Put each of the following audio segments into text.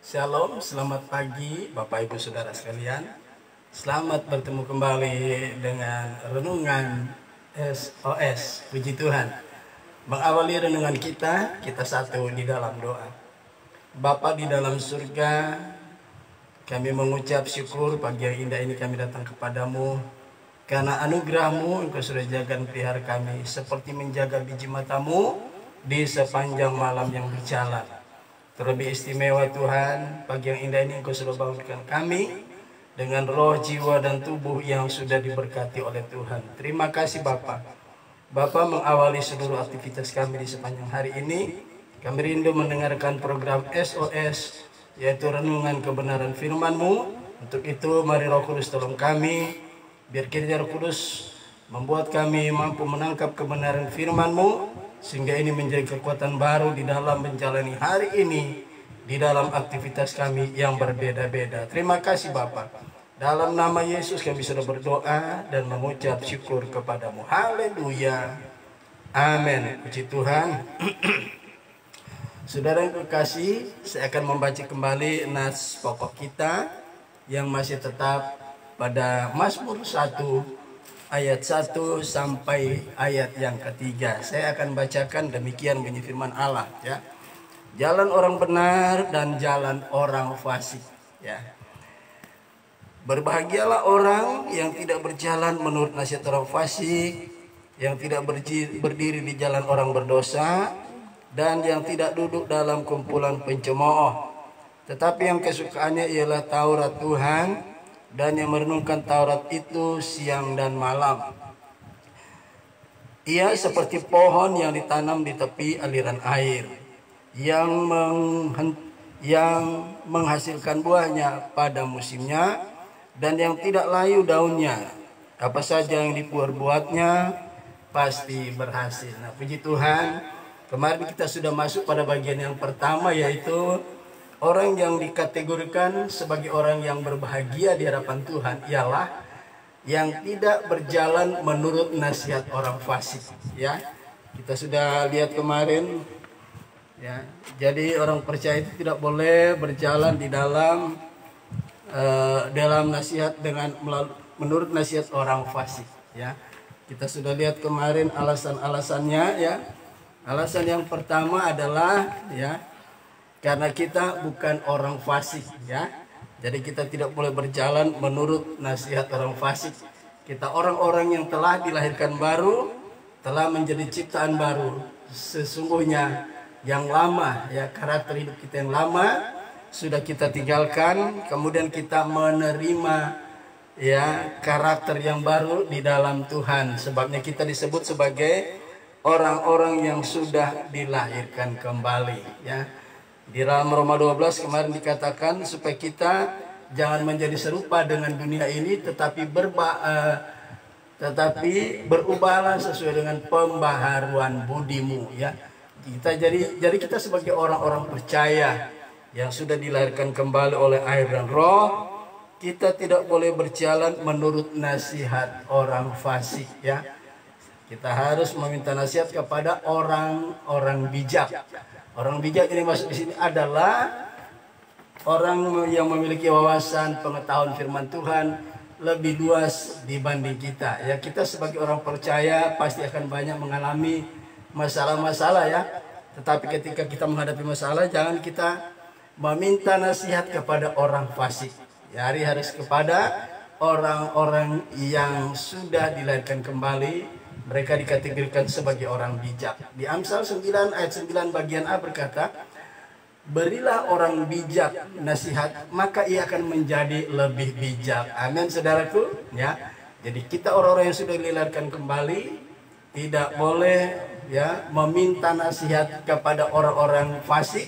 Shalom, selamat pagi Bapak Ibu Saudara sekalian. Selamat bertemu kembali dengan renungan SOS. Puji Tuhan. Mengawali renungan kita satu di dalam doa. Bapa di dalam surga, kami mengucap syukur pagi yang indah ini kami datang kepadamu. Karena anugerah-Mu Engkau sudah jaga dan pelihara kami seperti menjaga biji matamu di sepanjang malam yang berjalan. Terlebih istimewa Tuhan, pagi yang indah ini Engkau sudah bangunkan kami dengan roh, jiwa, dan tubuh yang sudah diberkati oleh Tuhan. Terima kasih Bapa. Bapa mengawali seluruh aktivitas kami di sepanjang hari ini. Kami rindu mendengarkan program SOS, yaitu renungan kebenaran firman-Mu. Untuk itu mari Roh Kudus tolong kami, biar kiranya Roh Kudus membuat kami mampu menangkap kebenaran firman-Mu, sehingga ini menjadi kekuatan baru di dalam menjalani hari ini, di dalam aktivitas kami yang berbeda-beda. Terima kasih Bapa. Dalam nama Yesus kami sudah berdoa dan mengucap syukur kepadamu. Haleluya. Amin. Puji Tuhan. Saudara yang kekasih, saya akan membaca kembali nas pokok kita yang masih tetap pada Mazmur 1 ayat 1 sampai ayat yang ketiga. Saya akan bacakan demikian bunyi firman Allah, ya. Jalan orang benar dan jalan orang fasik, ya. Berbahagialah orang yang tidak berjalan menurut nasihat orang fasik, yang tidak berdiri di jalan orang berdosa, dan yang tidak duduk dalam kumpulan pencemooh. Tetapi yang kesukaannya ialah Taurat Tuhan, dan yang merenungkan Taurat itu siang dan malam. Ia seperti pohon yang ditanam di tepi aliran air, yang menghasilkan buahnya pada musimnya, dan yang tidak layu daunnya. Apa saja yang diperbuatnya pasti berhasil. Nah, puji Tuhan, kemarin kita sudah masuk pada bagian yang pertama, yaitu orang yang dikategorikan sebagai orang yang berbahagia di hadapan Tuhan ialah yang tidak berjalan menurut nasihat orang fasik, ya. Kita sudah lihat kemarin, ya. Jadi orang percaya itu tidak boleh berjalan di dalam nasihat menurut nasihat orang fasik, ya. Kita sudah lihat kemarin alasan-alasannya, ya. Alasan yang pertama adalah, ya, karena kita bukan orang fasik, ya. Jadi kita tidak boleh berjalan menurut nasihat orang fasik. Kita orang-orang yang telah dilahirkan baru, telah menjadi ciptaan baru. Sesungguhnya yang lama, ya, karakter hidup kita yang lama sudah kita tinggalkan, kemudian kita menerima, ya, karakter yang baru di dalam Tuhan. Sebabnya kita disebut sebagai orang-orang yang sudah dilahirkan kembali, ya. Di dalam Roma 12 kemarin dikatakan supaya kita jangan menjadi serupa dengan dunia ini, tetapi berubahlah sesuai dengan pembaharuan budimu, ya. Jadi kita sebagai orang-orang percaya yang sudah dilahirkan kembali oleh air dan roh, kita tidak boleh berjalan menurut nasihat orang fasik, ya. Kita harus meminta nasihat kepada orang-orang bijak. Orang bijak ini masuk di sini adalah orang yang memiliki wawasan pengetahuan firman Tuhan lebih luas dibanding kita. Ya, kita sebagai orang percaya pasti akan banyak mengalami masalah-masalah, ya. Tetapi ketika kita menghadapi masalah, jangan kita meminta nasihat kepada orang fasik. Ya, harus kepada orang-orang yang sudah dilahirkan kembali. Mereka dikategorikan sebagai orang bijak. Di Amsal 9 ayat 9 bagian A berkata, berilah orang bijak nasihat, maka ia akan menjadi lebih bijak. Amin, saudaraku, ya. Jadi kita orang-orang yang sudah dilahirkan kembali tidak boleh, ya, meminta nasihat kepada orang-orang fasik,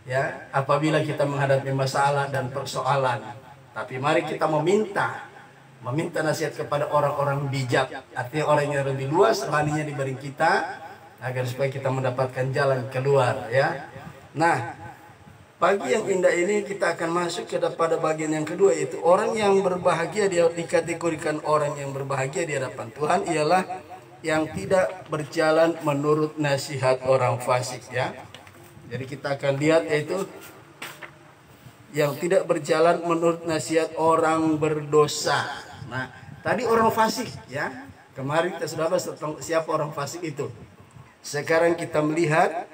ya, apabila kita menghadapi masalah dan persoalan. Tapi mari kita meminta nasihat kepada orang-orang bijak, artinya orang yang lebih luas rohaninya dibanding kita, agar supaya kita mendapatkan jalan keluar, ya. Nah, pagi yang indah ini kita akan masuk pada bagian yang kedua, yaitu orang yang berbahagia. Dia dikategorikan orang yang berbahagia di hadapan Tuhan ialah yang tidak berjalan menurut nasihat orang fasik, ya. Jadi kita akan lihat, yaitu yang tidak berjalan menurut nasihat orang berdosa. Nah, tadi orang fasik ya. Kemarin kita sudah bahas tentang siapa orang fasik itu. Sekarang kita melihat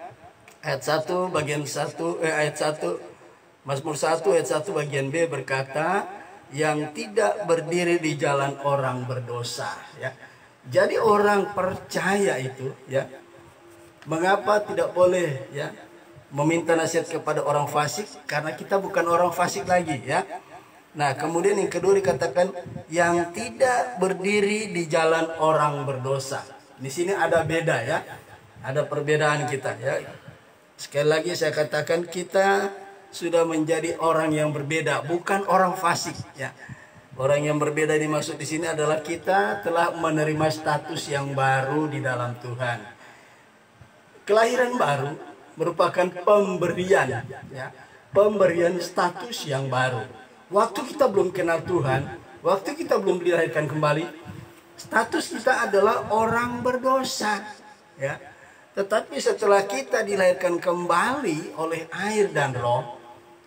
ayat 1 bagian 1 ayat 1 Mazmur 1 ayat 1 bagian B berkata, yang tidak berdiri di jalan orang berdosa ya. Jadi orang percaya itu ya, mengapa tidak boleh ya meminta nasihat kepada orang fasik? Karena kita bukan orang fasik lagi ya. Nah, kemudian yang kedua dikatakan yang tidak berdiri di jalan orang berdosa. Di sini ada beda ya. Ada perbedaan kita ya. Sekali lagi saya katakan kita sudah menjadi orang yang berbeda, bukan orang fasik ya. Orang yang berbeda dimaksud di sini adalah kita telah menerima status yang baru di dalam Tuhan. Kelahiran baru merupakan pemberian ya. Pemberian status yang baru. Waktu kita belum kenal Tuhan, waktu kita belum dilahirkan kembali, status kita adalah orang berdosa ya. Tetapi setelah kita dilahirkan kembali oleh air dan roh,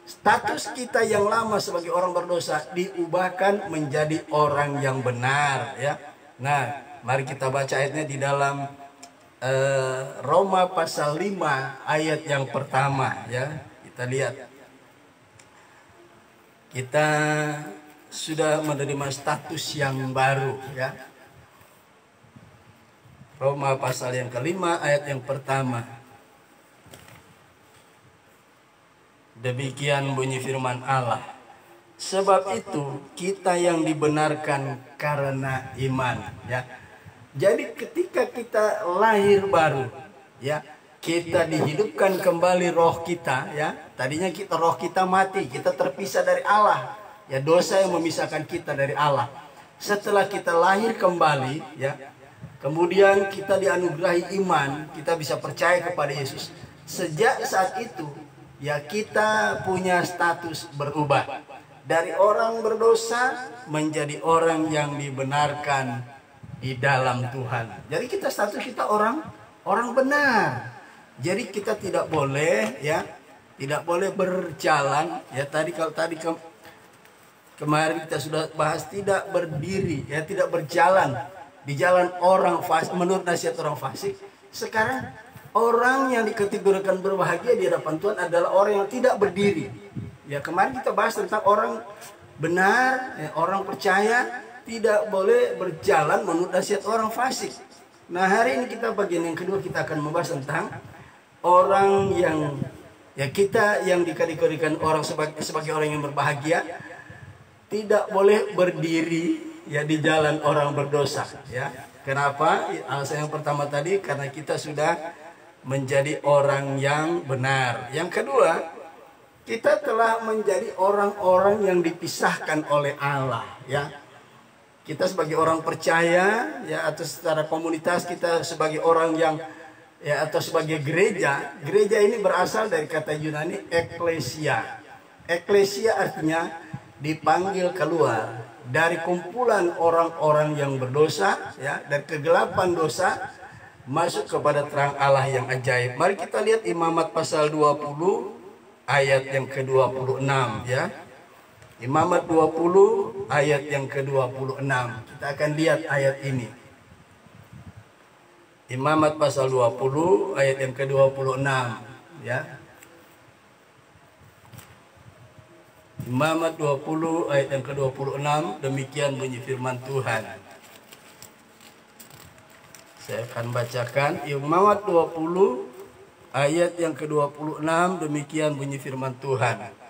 status kita yang lama sebagai orang berdosa diubahkan menjadi orang yang benar ya. Nah, mari kita baca ayatnya di dalam Roma pasal 5 ayat yang pertama ya. Kita lihat. Kita sudah menerima status yang baru ya. Roma pasal yang kelima ayat yang pertama. Demikian bunyi firman Allah. Sebab itu kita yang dibenarkan karena iman ya. Jadi ketika kita lahir baru ya, kita dihidupkan kembali roh kita ya. Tadinya roh kita mati, kita terpisah dari Allah. Ya, dosa yang memisahkan kita dari Allah. Setelah kita lahir kembali ya, kemudian kita dianugerahi iman, kita bisa percaya kepada Yesus. Sejak saat itu ya kita punya status berubah. Dari orang berdosa menjadi orang yang dibenarkan di dalam Tuhan. Jadi kita status kita orang benar. Jadi kita tidak boleh ya, tidak boleh berjalan ya. Kemarin kita sudah bahas tidak berdiri ya, tidak berjalan di jalan orang fasik menurut nasihat orang fasik. Sekarang orang yang dikategorikan berbahagia di hadapan Tuhan adalah orang yang tidak berdiri. Ya, kemarin kita bahas tentang orang benar, ya, orang percaya tidak boleh berjalan menurut nasihat orang fasik. Nah, hari ini kita bagian yang kedua kita akan membahas tentang orang yang ya kita yang dikategorikan orang sebagai orang yang berbahagia tidak boleh berdiri ya di jalan orang berdosa ya. Kenapa? Alasan yang pertama tadi karena kita sudah menjadi orang yang benar. Yang kedua, kita telah menjadi orang-orang yang dipisahkan oleh Allah ya. Kita sebagai orang percaya ya, atau secara komunitas kita sebagai orang yang ya, atau sebagai gereja. Gereja ini berasal dari kata Yunani eklesia. Eklesia artinya dipanggil keluar dari kumpulan orang-orang yang berdosa ya, dari kegelapan dosa masuk kepada terang Allah yang ajaib. Mari kita lihat Imamat pasal 20 ayat yang ke-26 ya. Imamat 20 ayat yang ke-26. Kita akan lihat ayat ini. Imamat pasal 20 ayat yang ke-26 ya. Imamat 20 ayat yang ke-26, demikian bunyi firman Tuhan. Saya akan bacakan Imamat 20 ayat yang ke-26, demikian bunyi firman Tuhan.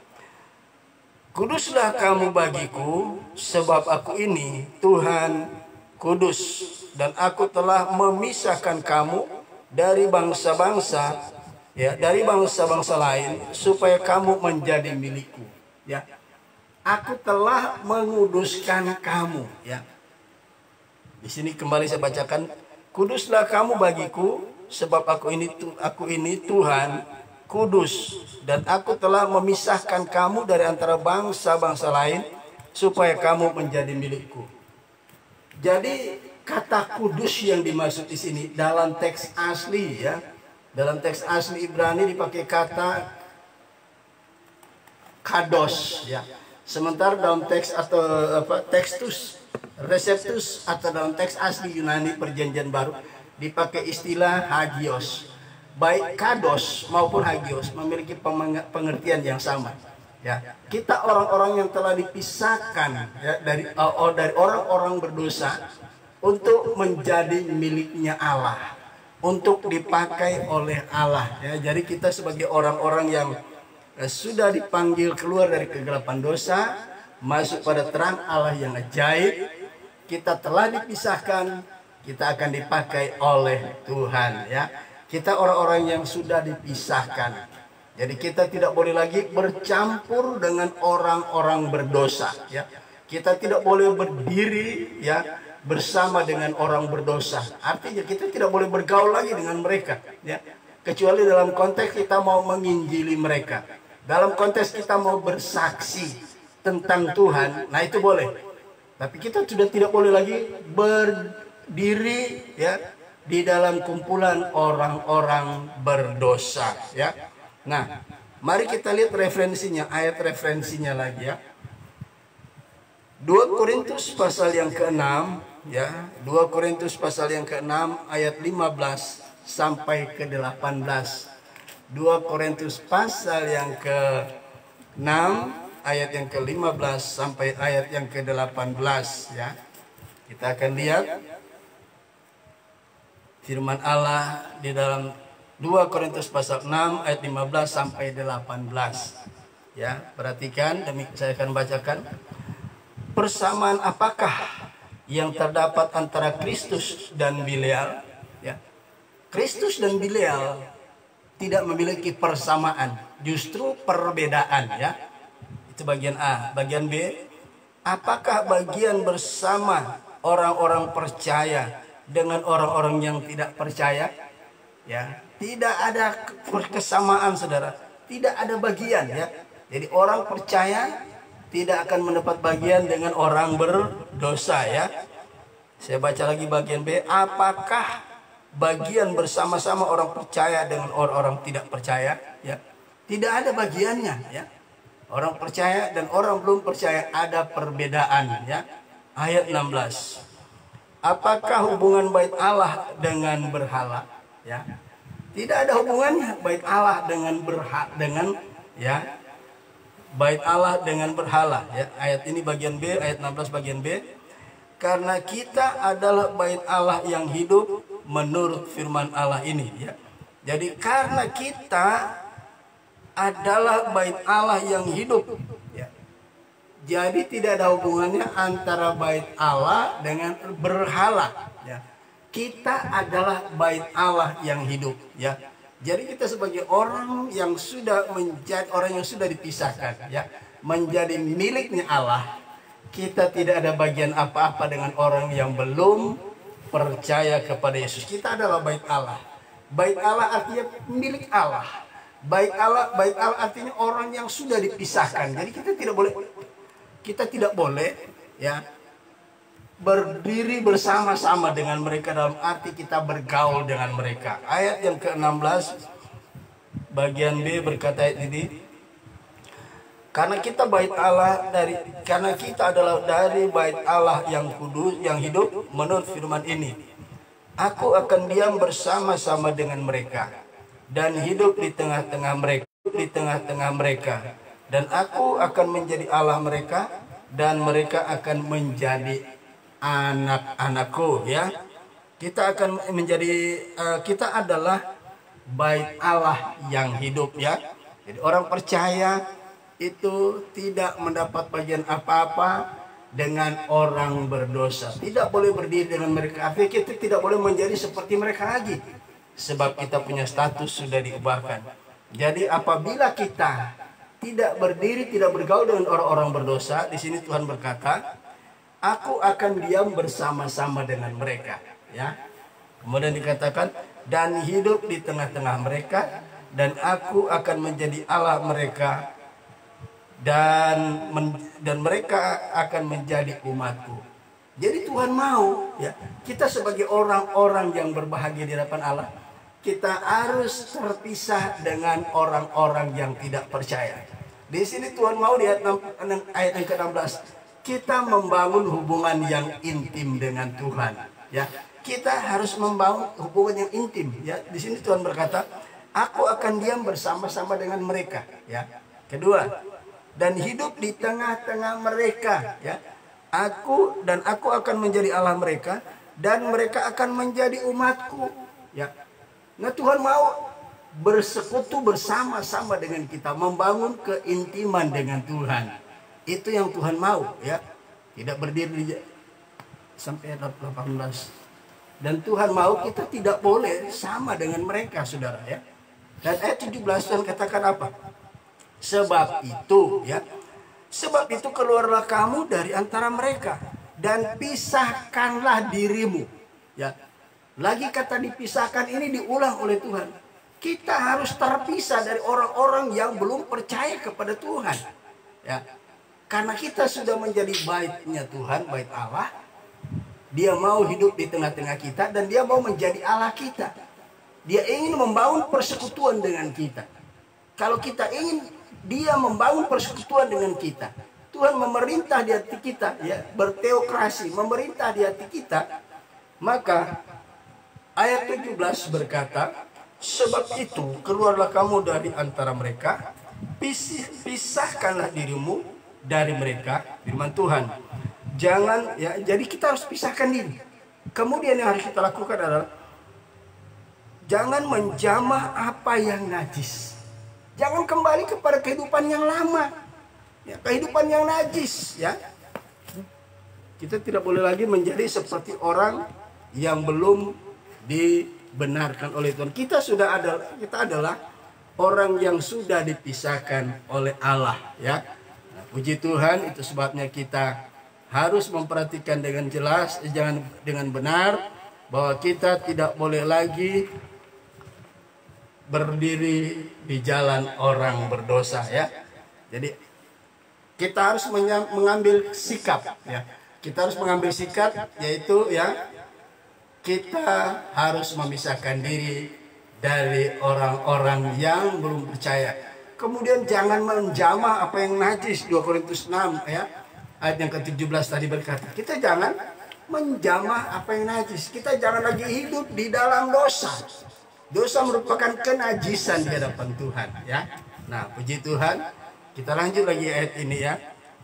Kuduslah kamu bagiku, sebab aku ini Tuhan kudus, dan aku telah memisahkan kamu dari bangsa-bangsa ya, dari bangsa-bangsa lain supaya kamu menjadi milikku ya. Aku telah menguduskan kamu ya. Di sini kembali saya bacakan, kuduslah kamu bagiku sebab aku ini Tuhan kudus, dan aku telah memisahkan kamu dari antara bangsa-bangsa lain supaya kamu menjadi milikku. Jadi kata kudus yang dimaksud di sini dalam teks asli ya, dalam teks asli Ibrani dipakai kata kados ya. Sementara dalam teks atau tekstus receptus atau dalam teks asli Yunani Perjanjian Baru dipakai istilah hagios. Baik kados maupun hagios memiliki pengertian yang sama. Ya, kita orang-orang yang telah dipisahkan ya, dari orang-orang berdosa untuk menjadi miliknya Allah, untuk dipakai oleh Allah. Ya, jadi kita sebagai orang-orang yang sudah dipanggil keluar dari kegelapan dosa, masuk pada terang Allah yang ajaib. Kita telah dipisahkan, kita akan dipakai oleh Tuhan. Ya, kita orang-orang yang sudah dipisahkan. Jadi kita tidak boleh lagi bercampur dengan orang-orang berdosa. Ya, kita tidak boleh berdiri ya bersama dengan orang berdosa. Artinya kita tidak boleh bergaul lagi dengan mereka. Ya, kecuali dalam konteks kita mau menginjili mereka. Dalam konteks kita mau bersaksi tentang Tuhan, nah itu boleh. Tapi kita sudah tidak boleh lagi berdiri ya di dalam kumpulan orang-orang berdosa ya. Nah, mari kita lihat referensinya, ayat referensinya lagi ya. 2 Korintus pasal yang ke-6 ya, 2 Korintus pasal yang ke-6 ayat 15 sampai ke 18. 2 Korintus pasal yang ke-6 ayat yang ke-15 sampai ayat yang ke-18 ya. Kita akan lihat firman Allah di dalam 2 Korintus pasal 6 ayat 15 sampai 18. Ya, perhatikan, saya akan bacakan. Persamaan apakah yang terdapat antara Kristus dan Belial? Ya. Kristus dan Belial tidak memiliki persamaan, justru perbedaan ya. Itu bagian A. Bagian B, apakah bagian bersama orang-orang percaya dengan orang-orang yang tidak percaya? Ya, tidak ada kesamaan saudara, tidak ada bagian ya. Jadi orang percaya tidak akan mendapat bagian dengan orang berdosa ya. Saya baca lagi bagian B, apakah bagian bersama-sama orang percaya dengan orang-orang tidak percaya ya? Tidak ada bagiannya ya. Orang percaya dan orang belum percaya ada perbedaan ya. Ayat 16. Apakah hubungan bait Allah dengan berhala? Ya, tidak ada hubungannya bait Allah dengan bait Allah dengan berhala ya. Ayat ini bagian B, ayat 16 bagian B. Karena kita adalah bait Allah yang hidup menurut firman Allah ini ya. Jadi karena kita adalah bait Allah yang hidup ya. Jadi tidak ada hubungannya antara bait Allah dengan berhala ya. Kita adalah bait Allah yang hidup ya. Jadi kita sebagai orang yang sudah dipisahkan ya, menjadi miliknya Allah. Kita tidak ada bagian apa-apa dengan orang yang belum percaya kepada Yesus. Kita adalah bait Allah. Bait Allah artinya milik Allah. Bait Allah artinya orang yang sudah dipisahkan. Jadi kita tidak boleh ya berdiri bersama-sama dengan mereka dalam arti kita bergaul dengan mereka. Ayat yang ke-16 bagian B berkata ini, karena kita adalah dari bait Allah yang kudus yang hidup menurut firman ini. Aku akan diam bersama-sama dengan mereka dan hidup di tengah-tengah mereka, dan aku akan menjadi Allah mereka dan mereka akan menjadi anak-anakku ya. Kita adalah bait Allah yang hidup ya. Jadi orang percaya itu tidak mendapat bagian apa-apa dengan orang berdosa. Tidak boleh berdiri dengan mereka. Artinya kita tidak boleh menjadi seperti mereka lagi. Sebab kita punya status sudah diubahkan. Jadi apabila kita tidak berdiri, tidak bergaul dengan orang-orang berdosa, di sini Tuhan berkata, aku akan diam bersama-sama dengan mereka ya. Kemudian dikatakan, dan hidup di tengah-tengah mereka, dan aku akan menjadi Allah mereka, dan mereka akan menjadi umatku. Jadi Tuhan mau ya, kita sebagai orang-orang yang berbahagia di hadapan Allah, kita harus terpisah dengan orang-orang yang tidak percaya. Di sini Tuhan mau di ayat yang ke-16 kita membangun hubungan yang intim dengan Tuhan. Ya, kita harus membangun hubungan yang intim. Ya, di sini Tuhan berkata, aku akan diam bersama-sama dengan mereka. Ya, kedua, dan hidup di tengah-tengah mereka. Ya, aku akan menjadi Allah mereka dan mereka akan menjadi umatku. Ya, nah Tuhan mau bersekutu bersama-sama dengan kita, membangun keintiman dengan Tuhan. Itu yang Tuhan mau, ya. Tidak berdiri sampai 18. Dan Tuhan mau kita tidak boleh sama dengan mereka, saudara, ya. Dan ayat 17 Tuhan katakan apa? Sebab itu, ya. Sebab itu keluarlah kamu dari antara mereka dan pisahkanlah dirimu. Ya. Lagi kata dipisahkan ini diulang oleh Tuhan. Kita harus terpisah dari orang-orang yang belum percaya kepada Tuhan. Ya. Karena kita sudah menjadi baitnya Tuhan, bait Allah. Dia mau hidup di tengah-tengah kita dan dia mau menjadi Allah kita. Dia ingin membangun persekutuan dengan kita. Kalau kita ingin dia membangun persekutuan dengan kita, Tuhan memerintah di hati kita, ya, berteokrasi, memerintah di hati kita, maka ayat 17 berkata, sebab itu keluarlah kamu dari antara mereka, pisahkanlah dirimu dari mereka, firman Tuhan. Jangan, ya, jadi kita harus pisahkan diri. Kemudian yang harus kita lakukan adalah jangan menjamah apa yang najis. Jangan kembali kepada kehidupan yang lama, ya, kehidupan yang najis, ya. Kita tidak boleh lagi menjadi seperti orang yang belum dibenarkan oleh Tuhan. Kita adalah orang yang sudah dipisahkan oleh Allah, ya. Nah, puji Tuhan, itu sebabnya kita harus memperhatikan dengan jelas, jangan dengan benar, bahwa kita tidak boleh lagi berdiri di jalan orang berdosa, ya. Jadi kita harus mengambil sikap, ya. Kita harus mengambil sikap, yaitu, ya, kita harus memisahkan diri dari orang-orang yang belum percaya. Kemudian jangan menjamah apa yang najis. 2 Korintus 6, ya, ayat yang ke-17 tadi berkata, kita jangan menjamah apa yang najis. Kita jangan lagi hidup di dalam dosa. Dosa merupakan kenajisan di hadapan Tuhan, ya. Nah, puji Tuhan, kita lanjut lagi ayat ini, ya.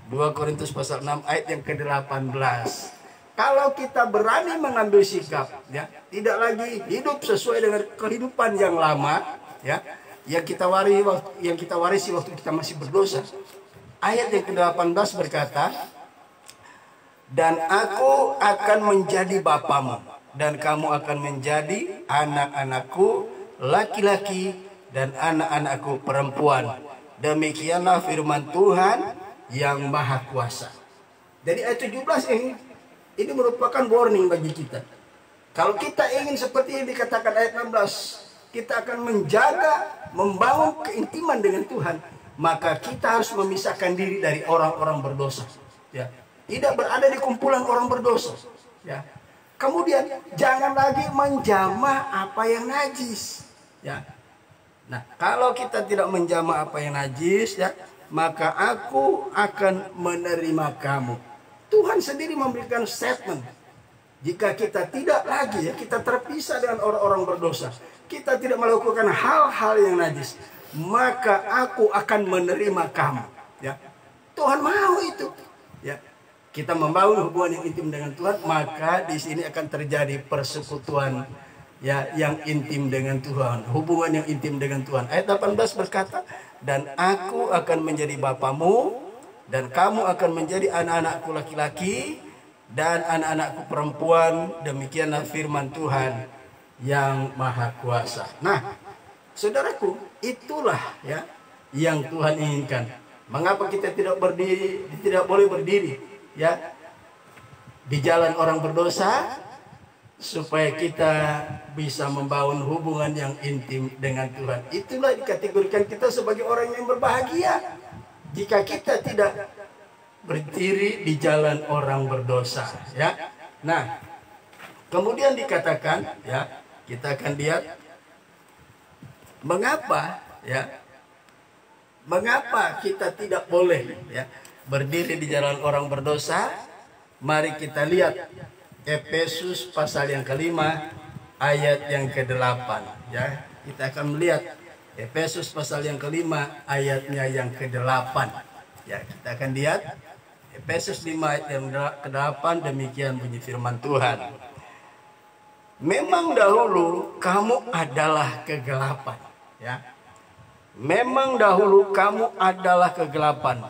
2 Korintus pasal 6 ayat yang ke-18. Kalau kita berani mengambil sikap, ya, tidak lagi hidup sesuai dengan kehidupan yang lama, ya, yang kita warisi waktu kita masih berdosa. Ayat yang ke-18 berkata, dan aku akan menjadi bapamu, dan kamu akan menjadi anak-anakku laki-laki dan anak-anakku perempuan. Demikianlah firman Tuhan yang Maha Kuasa. Jadi ayat 17 ini merupakan warning bagi kita. Kalau kita ingin seperti yang dikatakan ayat 16, kita akan menjaga, membangun keintiman dengan Tuhan, maka kita harus memisahkan diri dari orang-orang berdosa. Ya. Tidak berada di kumpulan orang berdosa. Ya. Kemudian jangan lagi menjamah apa yang najis. Ya. Nah, kalau kita tidak menjamah apa yang najis, ya, maka aku akan menerima kamu. Tuhan sendiri memberikan statement. Jika kita tidak lagi, ya, kita terpisah dengan orang-orang berdosa, kita tidak melakukan hal-hal yang najis, maka aku akan menerima kamu. Ya. Tuhan mau itu. Ya. Kita membangun hubungan yang intim dengan Tuhan, maka di sini akan terjadi persekutuan, ya, yang intim dengan Tuhan, hubungan yang intim dengan Tuhan. Ayat 18 berkata, dan aku akan menjadi bapamu, dan kamu akan menjadi anak-anakku laki-laki dan anak-anakku perempuan. Demikianlah firman Tuhan yang Maha Kuasa. Nah, saudaraku, itulah, ya, yang Tuhan inginkan. Mengapa kita tidak boleh berdiri, ya, di jalan orang berdosa? Supaya kita bisa membangun hubungan yang intim dengan Tuhan. Itulah dikategorikan kita sebagai orang yang berbahagia. Jika kita tidak berdiri di jalan orang berdosa, ya. Nah, kemudian dikatakan, ya, kita akan lihat mengapa, ya, Mengapa kita tidak boleh ya berdiri di jalan orang berdosa? Mari kita lihat Efesus pasal yang kelima ayat yang ke-8 ya. Kita akan melihat Efesus pasal yang kelima ayatnya yang ke-8 ya. Kita akan lihat Efesus 5 ayat yang ke-8. Demikian bunyi firman Tuhan. Memang dahulu kamu adalah kegelapan ya. Memang dahulu kamu adalah kegelapan,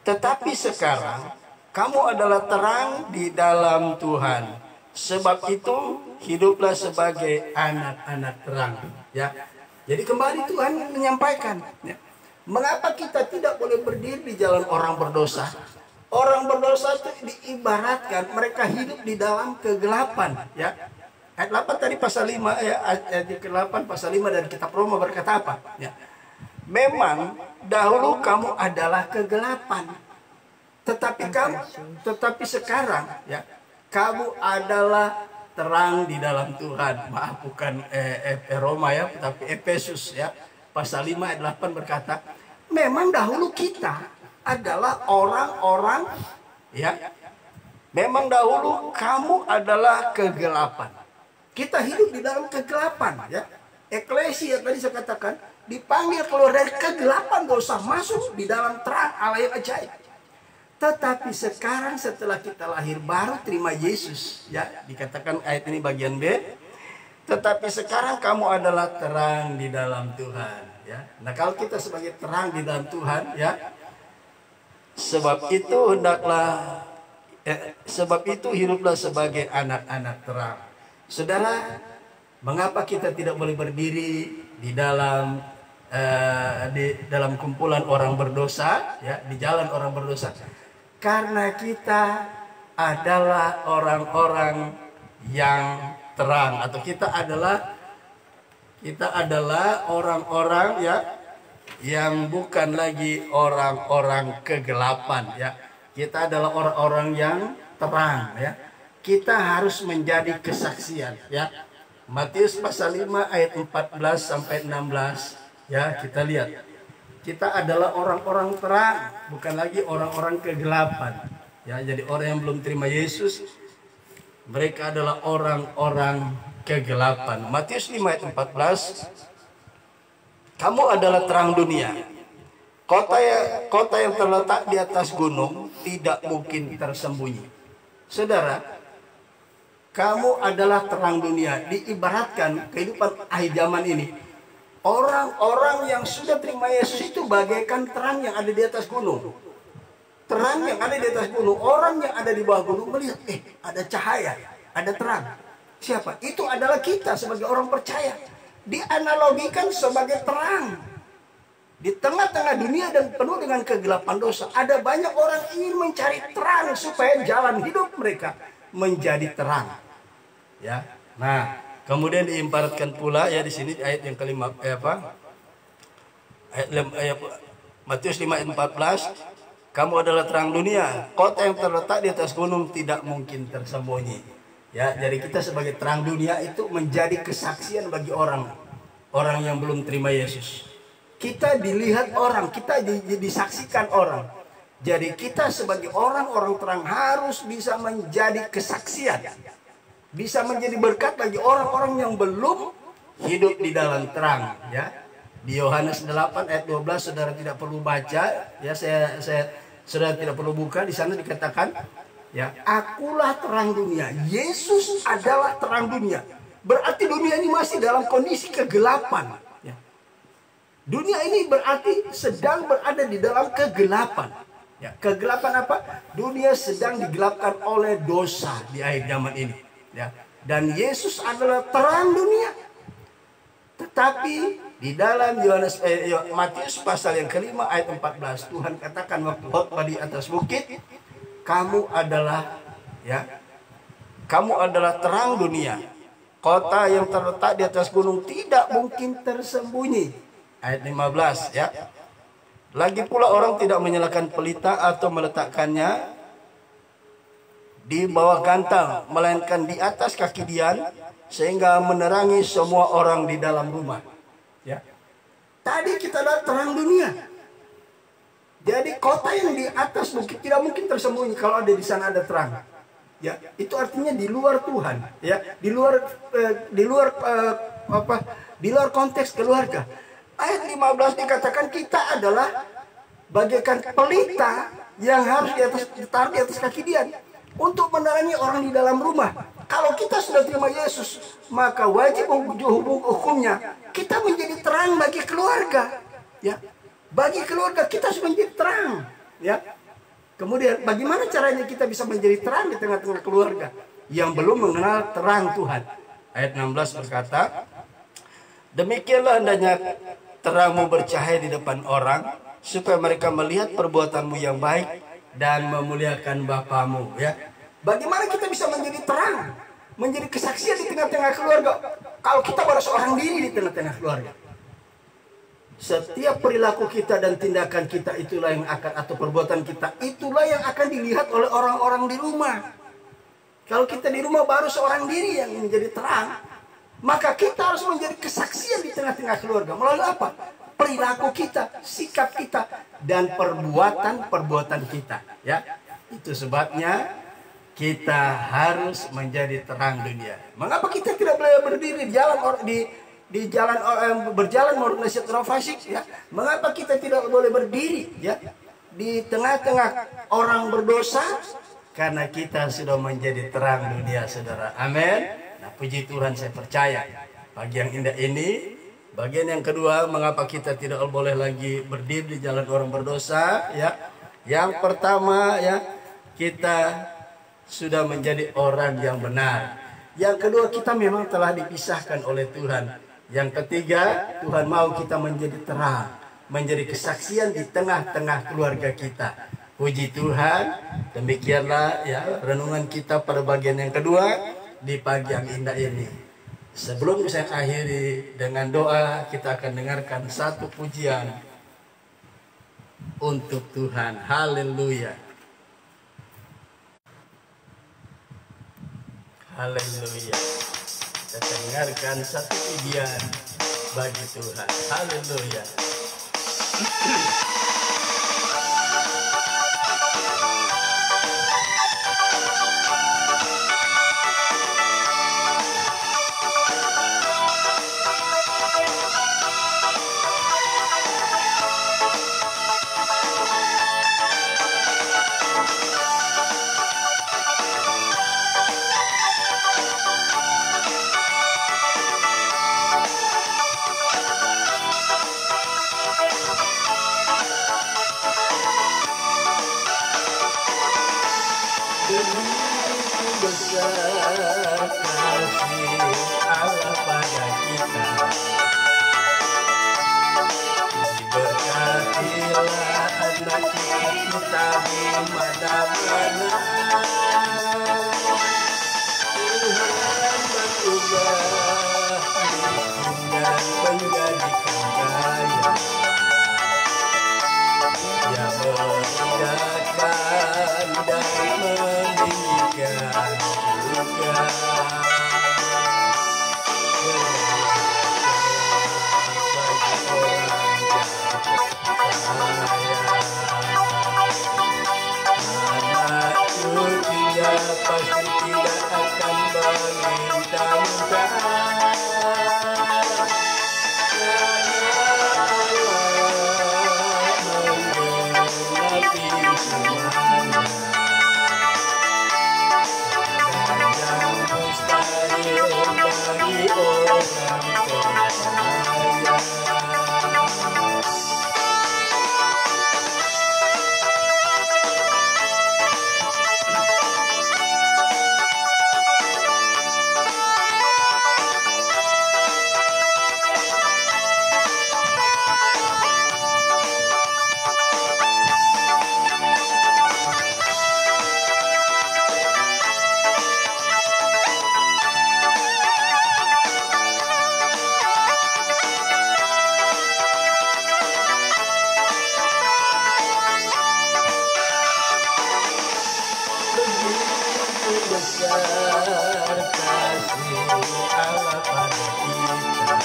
tetapi sekarang kamu adalah terang di dalam Tuhan. Sebab itu hiduplah sebagai anak-anak terang. Ya, jadi kembali Tuhan menyampaikan, ya, mengapa kita tidak boleh berdiri di jalan orang berdosa? Orang berdosa itu diibaratkan mereka hidup di dalam kegelapan. Ya, ayat 8 tadi pasal 5 ya, ayat ke-8 pasal 5 dari kitab Roma berkata apa? Ya. Memang dahulu kamu adalah kegelapan, tetapi sekarang ya kamu adalah terang di dalam Tuhan. Maaf, bukan Roma ya, tapi Efesus ya pasal 5 ayat 8 berkata, memang dahulu kita adalah orang-orang ya. Memang dahulu kamu adalah kegelapan. Kita hidup di dalam kegelapan ya. Eklesia tadi saya katakan dipanggil keluar dari kegelapan, gak usah masuk di dalam terang Allah yang ajaib. Tetapi sekarang setelah kita lahir baru terima Yesus ya, dikatakan ayat ini bagian B, tetapi sekarang kamu adalah terang di dalam Tuhan ya. Nah, kalau kita sebagai terang di dalam Tuhan ya, sebab itu hiduplah sebagai anak-anak terang. Saudara, mengapa kita tidak boleh berdiri di dalam kumpulan orang berdosa ya, di jalan orang berdosa? Karena kita adalah orang-orang yang terang, atau kita adalah orang-orang ya yang bukan lagi orang-orang kegelapan ya. Kita adalah orang-orang yang terang ya. Kita harus menjadi kesaksian ya. Matius pasal 5 ayat 14 sampai 16 ya, kita lihat. Kita adalah orang-orang terang, bukan lagi orang-orang kegelapan. Ya, jadi orang yang belum terima Yesus, mereka adalah orang-orang kegelapan. Matius 5 ayat 14. Kamu adalah terang dunia. Kota yang terletak di atas gunung tidak mungkin tersembunyi. Saudara, kamu adalah terang dunia. Diibaratkan kehidupan akhir zaman ini, orang-orang yang sudah terima Yesus itu bagaikan terang yang ada di atas gunung. Terang yang ada di atas gunung. Orang yang ada di bawah gunung melihat, ada cahaya, ada terang. Siapa? Itu adalah kita sebagai orang percaya. Dianalogikan sebagai terang. Di tengah-tengah dunia dan penuh dengan kegelapan dosa, ada banyak orang ingin mencari terang supaya jalan hidup mereka menjadi terang. Ya. Nah, kemudian diibaratkan pula ya di sini ayat yang kelima ayat Matius 5 ayat 14, kamu adalah terang dunia, kota yang terletak di atas gunung tidak mungkin tersembunyi. Ya, jadi kita sebagai terang dunia itu menjadi kesaksian bagi orang yang belum terima Yesus. Kita dilihat orang, kita disaksikan orang. Jadi kita sebagai orang-orang terang harus bisa menjadi kesaksian. Bisa menjadi berkat bagi orang-orang yang belum hidup di dalam terang. Ya, di Yohanes 8 ayat 12 saudara tidak perlu baca. Ya, saudara tidak perlu buka. Di sana dikatakan, ya, akulah terang dunia. Yesus adalah terang dunia. Berarti dunia ini masih dalam kondisi kegelapan. Ya. Dunia ini berarti sedang berada di dalam kegelapan. Ya, kegelapan apa? Dunia sedang digelapkan oleh dosa di akhir zaman ini. Ya. Dan Yesus adalah terang dunia. Tetapi di dalam Matius pasal yang kelima ayat 14, Tuhan katakan waktu khotbah di atas bukit, kamu adalah terang dunia. Kota yang terletak di atas gunung tidak mungkin tersembunyi. Ayat 15 ya. Lagi pula orang tidak menyalakan pelita atau meletakkannya di bawah gantal, melainkan di atas kaki dian, sehingga menerangi semua orang di dalam rumah. Ya. Tadi kita adalah terang dunia. Jadi kota yang di atas bukit tidak mungkin tersembunyi kalau ada di sana ada terang. Ya, itu artinya di luar Tuhan, ya, di luar di luar konteks keluarga. Ayat 15 dikatakan kita adalah bagaikan pelita yang harus ditaruh di atas kaki dia untuk menerangi orang di dalam rumah. Kalau kita sudah terima Yesus, maka wajib hukumnya kita menjadi terang bagi keluarga, ya. Bagi keluarga kita harus menjadi terang, ya. Kemudian bagaimana caranya kita bisa menjadi terang di tengah-tengah keluarga yang belum mengenal terang Tuhan? Ayat 16 berkata, demikianlah hendaknya terangmu bercahaya di depan orang, supaya mereka melihat perbuatanmu yang baik dan memuliakan Bapamu. Ya, bagaimana kita bisa menjadi terang, menjadi kesaksian di tengah-tengah keluarga? Kalau kita baru seorang diri di tengah-tengah keluarga, setiap perilaku kita dan tindakan kita itulah yang akan, atau perbuatan kita itulah yang akan dilihat oleh orang-orang di rumah. Kalau kita di rumah baru seorang diri yang menjadi terang, maka kita harus menjadi kesaksian di tengah-tengah keluarga. Melalui apa? Perilaku kita, sikap kita, dan perbuatan-perbuatan kita. Ya, itu sebabnya kita harus menjadi terang dunia. Mengapa kita tidak boleh berdiri di jalan di jalan berjalan menurut nasihat orang fasik, ya? Mengapa kita tidak boleh berdiri, ya, di tengah-tengah orang berdosa? Karena kita sudah menjadi terang dunia, saudara. Amin. Nah, puji Tuhan, saya percaya pagi yang indah ini. Bagian yang kedua, mengapa kita tidak boleh lagi berdiri di jalan orang berdosa, ya? Yang pertama, ya, kita sudah menjadi orang yang benar. Yang kedua, kita memang telah dipisahkan oleh Tuhan. Yang ketiga, Tuhan mau kita menjadi terang, menjadi kesaksian di tengah-tengah keluarga kita. Puji Tuhan, demikianlah, ya, renungan kita pada bagian yang kedua di pagi yang indah ini. Sebelum saya akhiri dengan doa, kita akan dengarkan satu pujian untuk Tuhan. Haleluya. Haleluya. Kita dengarkan satu pujian bagi Tuhan. Haleluya. Besar kasih Allah pada kita, diberkatilah anak kita di mana-mana. Tuhan mengubah miskin menjadikan kaya, Dia memudahkan dan meninggikan juga. Bagi orang yang percaya, anakku dia pasti tidak akan melintang-lintang. Besar kasih Allah pada kita,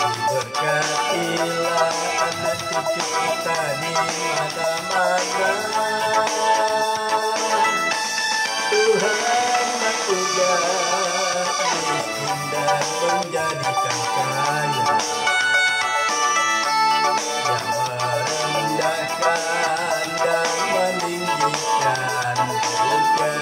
diberkatilah anak cucu kita di mana-mana. Tuhan mengubah miskin dan menjadikan kaya, yang merendahkan dan meninggikan juga.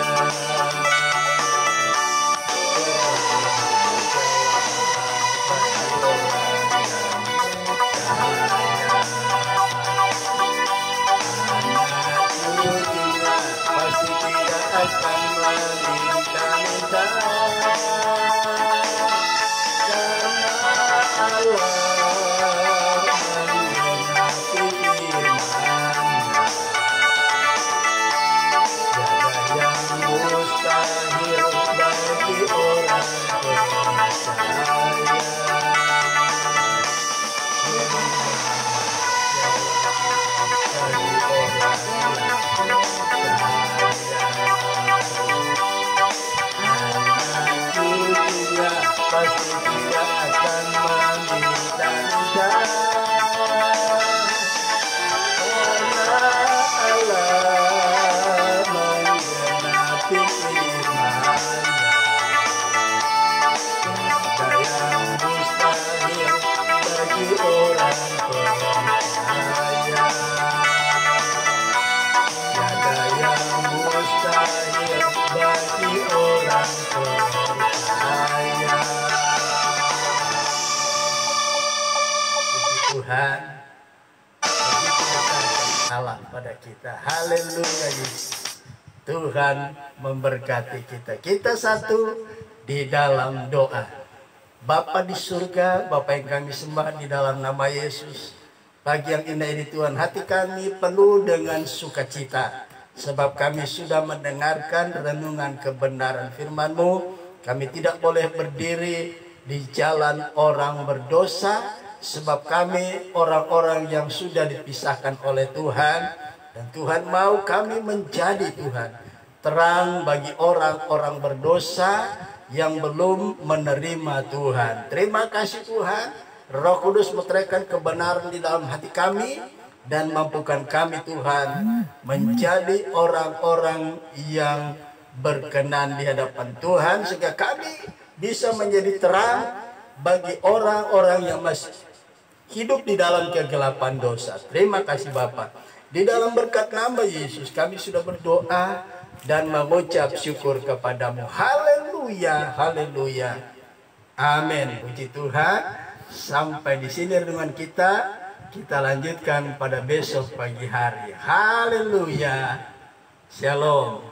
Akan meminta-minta karena Allah menggenapi firman-Nya. Tiada yang mustahil bagi orang percaya. Pasti tidak akan meminta-minta karena Allah menggenapi firman-Nya. Tiada yang mustahil bagi orang percaya. Tiada yang mustahil bagi orang percaya. Tuhan, Allah pada kita. Haleluya. Tuhan memberkati kita. Kita satu di dalam doa. Bapa di surga, Bapa yang kami sembah di dalam nama Yesus. Pagi yang indah ini Tuhan, hati kami penuh dengan sukacita. Sebab kami sudah mendengarkan renungan kebenaran firman-Mu. Kami tidak boleh berdiri di jalan orang berdosa. Sebab kami orang-orang yang sudah dipisahkan oleh Tuhan. Dan Tuhan mau kami menjadi Tuhan terang bagi orang-orang berdosa yang belum menerima Tuhan. Terima kasih Tuhan. Roh Kudus meteraikan kebenaran di dalam hati kami. Dan mampukan kami Tuhan menjadi orang-orang yang berkenan di hadapan Tuhan. Sehingga kami bisa menjadi terang bagi orang-orang yang masih hidup di dalam kegelapan dosa. Terima kasih Bapa. Di dalam berkat nama Yesus kami sudah berdoa dan mengucap syukur kepadamu. Haleluya, haleluya. Amin. Puji Tuhan. Sampai di sini renungan kita. Kita lanjutkan pada besok pagi hari. Haleluya. Shalom.